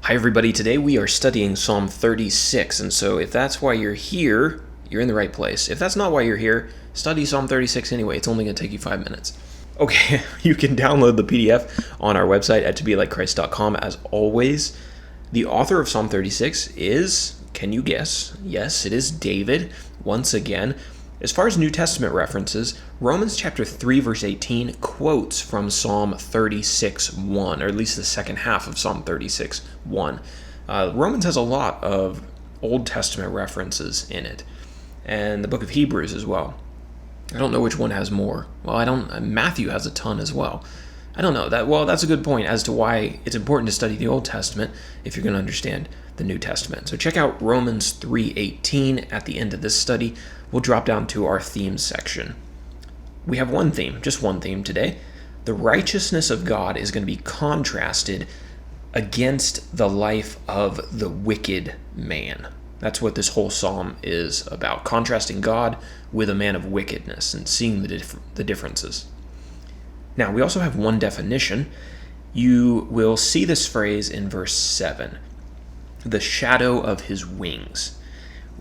Hi everybody, today we are studying Psalm 36, and so if that's why you're here, you're in the right place. If that's not why you're here, study Psalm 36 anyway. It's only going to take you 5 minutes. Okay, you can download the PDF on our website at tobelikechrist.com as always. The author of Psalm 36 is, can you guess? Yes, it is David, once again. As far as New Testament references, Romans chapter 3 verse 18 quotes from Psalm 36:1, or at least the second half of Psalm 36:1. Romans has a lot of Old Testament references in it, and the book of Hebrews as well. I don't know which one has more. Matthew has a ton as well. I don't know. That's a good point as to why it's important to study the Old Testament if you're going to understand the New Testament. So check out Romans 3:18 at the end of this study. We'll drop down to our themes section. We have one theme, just one theme today. The righteousness of God is going to be contrasted against the life of the wicked man. That's what this whole psalm is about, contrasting God with a man of wickedness and seeing the differences. Now, we also have one definition. You will see this phrase in verse 7, the shadow of his wings.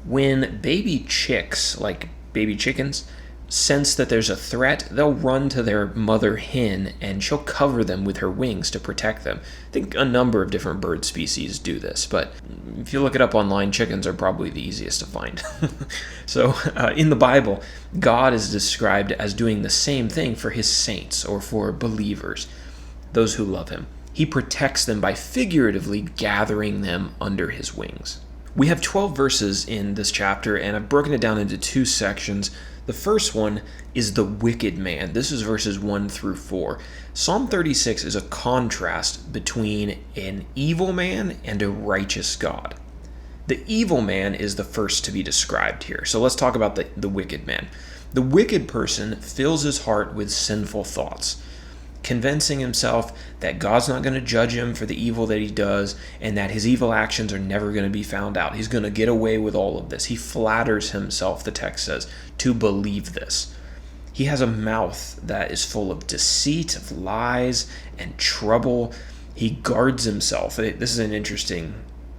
When baby chicks, like baby chickens, sense that there's a threat, they'll run to their mother hen and she'll cover them with her wings to protect them. I think a number of different bird species do this, but if you look it up online, chickens are probably the easiest to find. So in the Bible, God is described as doing the same thing for his saints or for believers, those who love him. He protects them by figuratively gathering them under his wings. We have 12 verses in this chapter, and I've broken it down into two sections. The first one is the wicked man. This is verses 1 through 4. Psalm 36 is a contrast between an evil man and a righteous God. The evil man is the first to be described here. So let's talk about the wicked man. The wicked person fills his heart with sinful thoughts, convincing himself that God's not going to judge him for the evil that he does and that his evil actions are never going to be found out. He's going to get away with all of this. He flatters himself, the text says, to believe this. He has a mouth that is full of deceit, of lies, and trouble. He guards himself. This is an interesting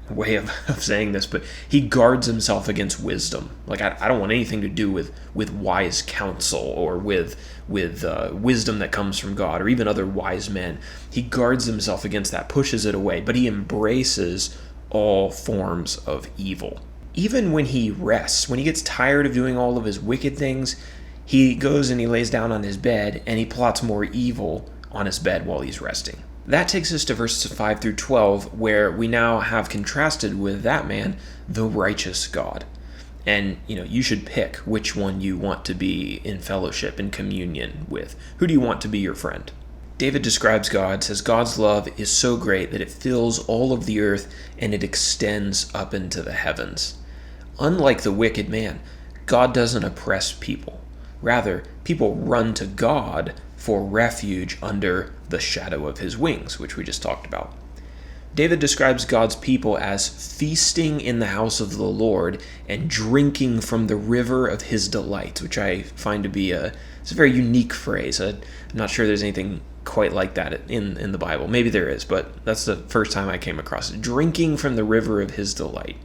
way of saying this, but he guards himself against wisdom. Like, I don't want anything to do with wise counsel or with wisdom that comes from God or even other wise men. He guards himself against that, pushes it away, but he embraces all forms of evil. Even when he rests, when he gets tired of doing all of his wicked things, he goes and he lays down on his bed and he plots more evil on his bed while he's resting. That takes us to verses 5 through 12, where we now have contrasted with that man, the righteous God. And, you should pick which one you want to be in fellowship and communion with. Who do you want to be your friend? David describes God, says God's love is so great that it fills all of the earth and it extends up into the heavens. Unlike the wicked man, God doesn't oppress people. Rather, people run to God for refuge under the shadow of his wings, which we just talked about. David describes God's people as feasting in the house of the Lord and drinking from the river of his delight, which I find to be it's a very unique phrase. I'm not sure there's anything quite like that in the Bible. Maybe there is, but that's the first time I came across it. Drinking from the river of his delight.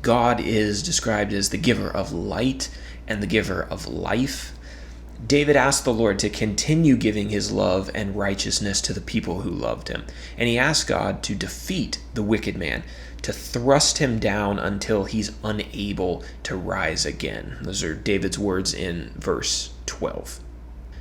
God is described as the giver of light and the giver of life. David asked the Lord to continue giving his love and righteousness to the people who loved him. And he asked God to defeat the wicked man, to thrust him down until he's unable to rise again. Those are David's words in verse 12.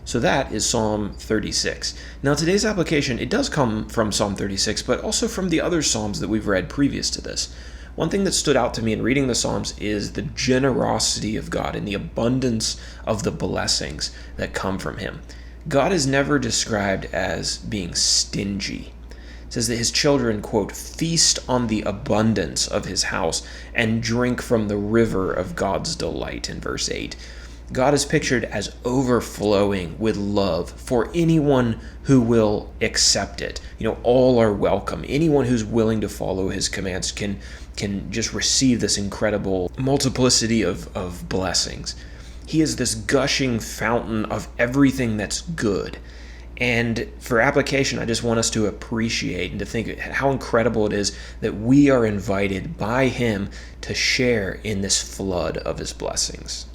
So that is Psalm 36. Now today's application, it does come from Psalm 36, but also from the other Psalms that we've read previous to this. One thing that stood out to me in reading the Psalms is the generosity of God and the abundance of the blessings that come from him. God is never described as being stingy. It says that his children, quote, feast on the abundance of his house and drink from the river of God's delight in verse 8. God is pictured as overflowing with love for anyone who will accept it. All are welcome. Anyone who's willing to follow his commands can just receive this incredible multiplicity of blessings. He is this gushing fountain of everything that's good. And for application, I just want us to appreciate and to think how incredible it is that we are invited by Him to share in this flood of His blessings.